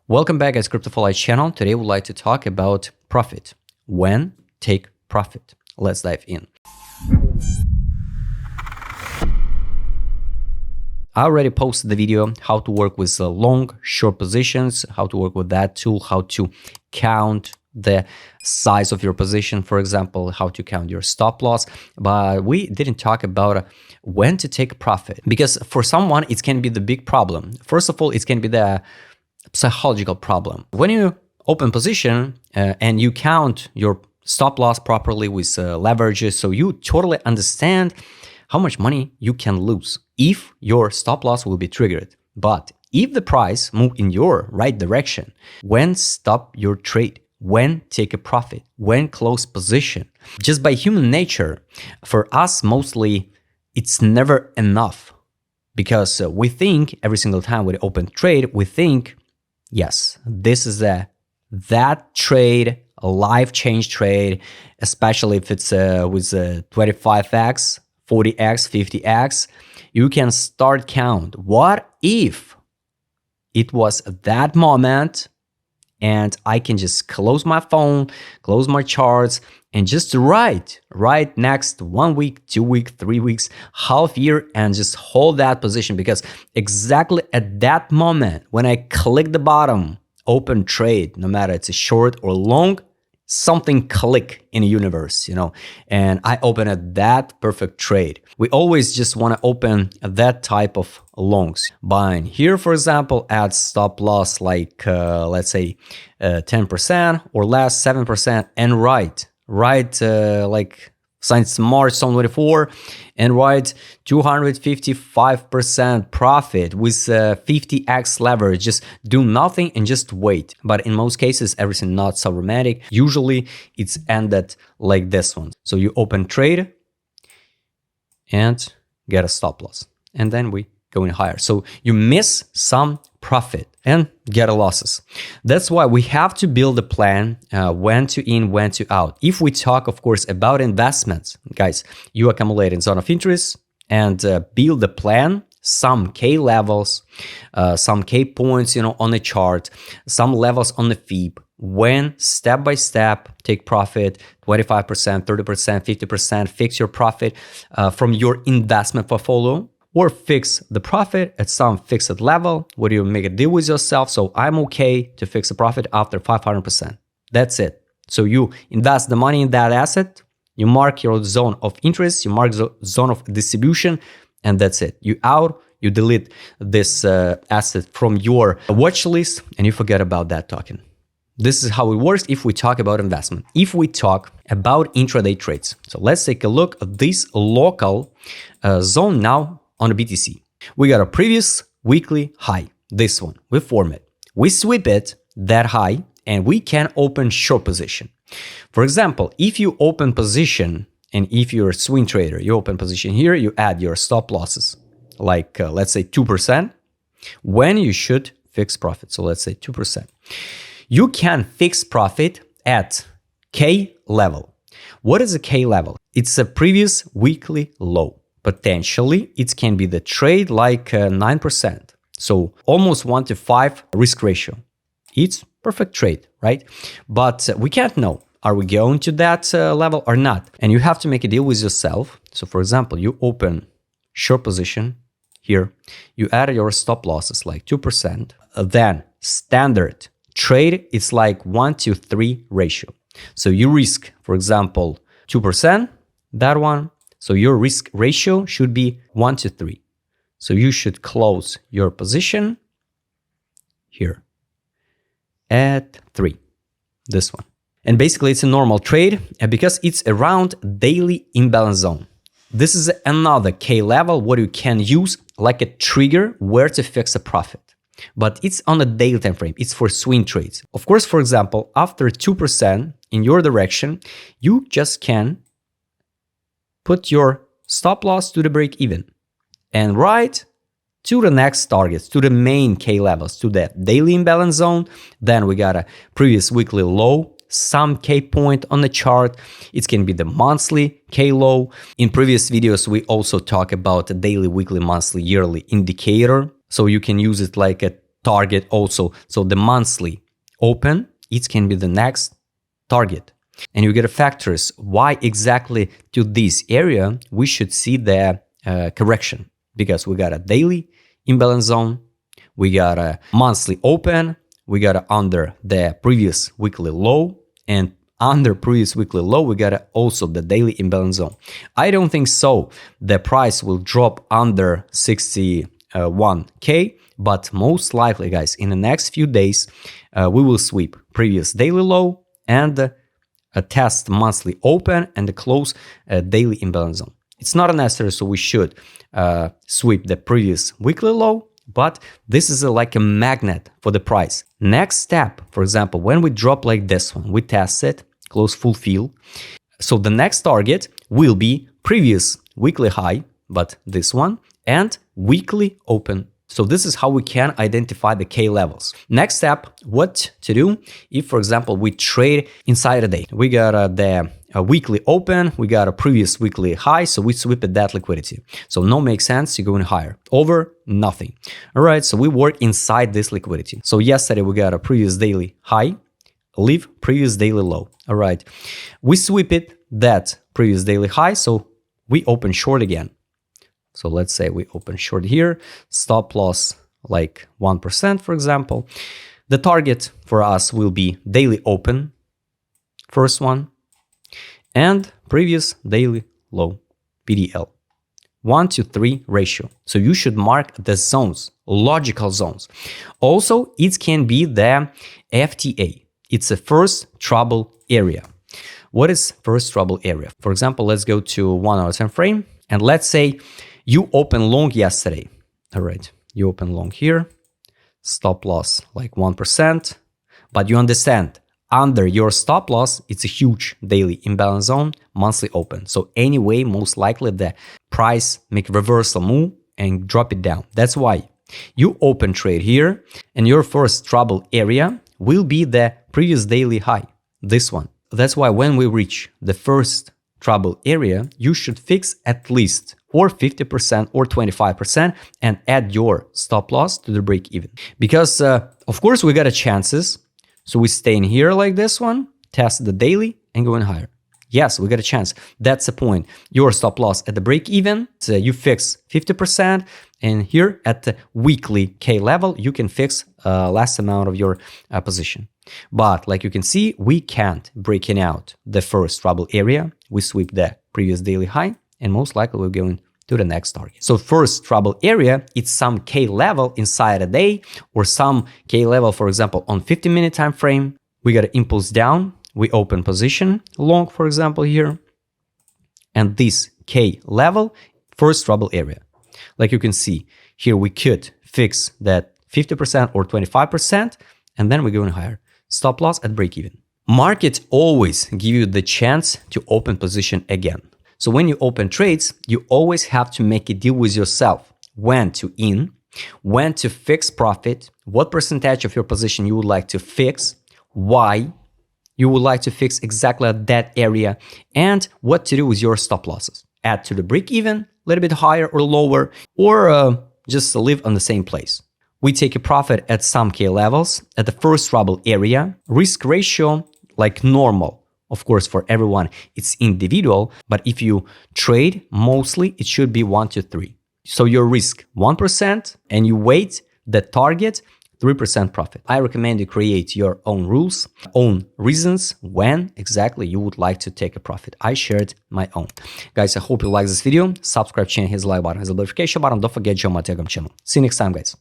Welcome back at CryptoFolite channel. Today we'd like to talk about profit. When take profit. Let's dive in. I already posted the video how to work with long, short positions, how to work with that tool, how to count the size of your position, for example, how to count your stop loss. But we didn't talk about when to take profit, because for someone it can be the big problem. First of all, it can be the psychological problem. When you open position and you count your stop loss properly with leverages, so you totally understand how much money you can lose if your stop loss will be triggered. But if the price move in your right direction, when stop your trade, when take a profit, when close position. Just by human nature, for us mostly, it's never enough, because we think every single time we open trade, we think, yes, this is that trade, a life change trade, especially if it's with 25x, 40x, 50x, you can start count. What if it was that moment and I can just close my phone, close my charts, and just write next 1 week, 2 weeks, 3 weeks, half year, and just hold that position? Because exactly at that moment, when I click the bottom, open trade, no matter it's a short or long, something click in the universe, and I open at that perfect trade. We always just want to open that type of longs. Buying here, for example, at stop loss like let's say 10% or less, 7%, and write like since March 2024, and write 255% profit with 50x leverage. Just do nothing and just wait. But in most cases, everything not so romantic. Usually it's ended like this one. So you open trade and get a stop loss, and then we going higher. So you miss some profit and get a losses. That's why we have to build a plan when to in, when to out. If we talk, of course, about investments, guys, you accumulate in zone of interest and build a plan, some K levels, some K points, on the chart, some levels on the FIB. When step by step take profit, 25%, 30%, 50%, fix your profit from your investment portfolio, or fix the profit at some fixed level where you make a deal with yourself. So I'm okay to fix the profit after 500%. That's it. So you invest the money in that asset, you mark your zone of interest, you mark the zone of distribution, and that's it. You out, you delete this asset from your watch list, and you forget about that token. This is how it works if we talk about investment. If we talk about intraday trades, so let's take a look at this local zone now on the BTC. We got a previous weekly high, this one. We form it, we sweep it, that high, and we can open short position. For example, if you open position, and if you're a swing trader, you open position here, you add your stop losses, like let's say 2%, when you should fix profit. So let's say 2%. You can fix profit at K level. What is a K level? It's a previous weekly low. Potentially, it can be the trade like 9%. So almost 1-to-5 risk ratio. It's perfect trade, right? But we can't know, are we going to that level or not? And you have to make a deal with yourself. So for example, you open short position here, you add your stop losses like 2%. Then standard trade, it's like 1-to-3 ratio. So you risk, for example, 2%, that one. So your risk ratio should be 1-to-3. So you should close your position here at 3, this one. And basically it's a normal trade because it's around daily imbalance zone. This is another K level what you can use like a trigger where to fix a profit. But it's on a daily time frame. It's for swing trades. Of course, for example, after 2% in your direction, you just can put your stop loss to the break even and right to the next targets, to the main K levels, to the daily imbalance zone. Then we got a previous weekly low, some K point on the chart. It can be the monthly K low. In previous videos, we also talk about a daily, weekly, monthly, yearly indicator. So you can use it like a target also. So the monthly open, it can be the next target. And you get factors why exactly to this area we should see the correction, because we got a daily imbalance zone, we got a monthly open, we got a under the previous weekly low, and under previous weekly low we got a also the daily imbalance zone. I don't think so the price will drop under 61k, but most likely, guys, in the next few days we will sweep previous daily low and test monthly open and the close daily imbalance zone. It's not necessary, so we should sweep the previous weekly low, but this is like a magnet for the price. Next step, for example, when we drop like this one, we test it, close full fill. So the next target will be previous weekly high, but this one, and weekly open. So this is how we can identify the K levels. Next step, what to do if, for example, we trade inside a day. We got the weekly open, we got a previous weekly high, so we sweep at that liquidity. So no makes sense, you're going higher. Over, nothing. All right, so we work inside this liquidity. So yesterday we got a previous daily high, leave previous daily low. All right, we sweep it, that previous daily high, so we open short again. So let's say we open short here, stop loss like 1%, for example. The target for us will be daily open, first one, and previous daily low, PDL. 1-to-3 ratio. So you should mark the zones, logical zones. Also, it can be the FTA. It's a first trouble area. What is first trouble area? For example, let's go to 1 hour time frame, and let's say you open long yesterday. All right, you open long here, stop loss like 1%, but you understand under your stop loss, it's a huge daily imbalance zone, monthly open. So anyway, most likely the price make reversal move and drop it down. That's why you open trade here, and your first trouble area will be the previous daily high, this one. That's why when we reach the first trouble area, you should fix at least or 50% or 25% and add your stop loss to the break even. Because of course we got a chances. So we stay in here like this one, test the daily and going higher. Yes, we got a chance. That's the point. Your stop loss at the break even, so you fix 50%, and here at the weekly K level, you can fix less amount of your position. But like you can see, we can't breaking out the first trouble area. We sweep the previous daily high, and most likely we're going to the next target. So first trouble area, it's some K level inside a day, or some K level, for example, on 15-minute time frame. We got an impulse down. We open position long, for example, here, and this K level, first trouble area. Like you can see here, we could fix that 50% or 25%, and then we're going higher. Stop loss at break even. Market always give you the chance to open position again. So when you open trades, you always have to make a deal with yourself when to in, when to fix profit, what percentage of your position you would like to fix, why you would like to fix exactly at that area, and what to do with your stop losses. Add to the break even, a little bit higher or lower, or just live on the same place. We take a profit at some K levels, at the first trouble area. Risk ratio, like normal. Of course, for everyone, it's individual, but if you trade, mostly it should be 1-to-3. So your risk 1%, and you wait the target 3% profit. I recommend you create your own rules, own reasons when exactly you would like to take a profit. I shared my own. Guys, I hope you like this video. Subscribe channel, hit the like button, hit the notification button. Don't forget to join my Telegram channel. See you next time, guys.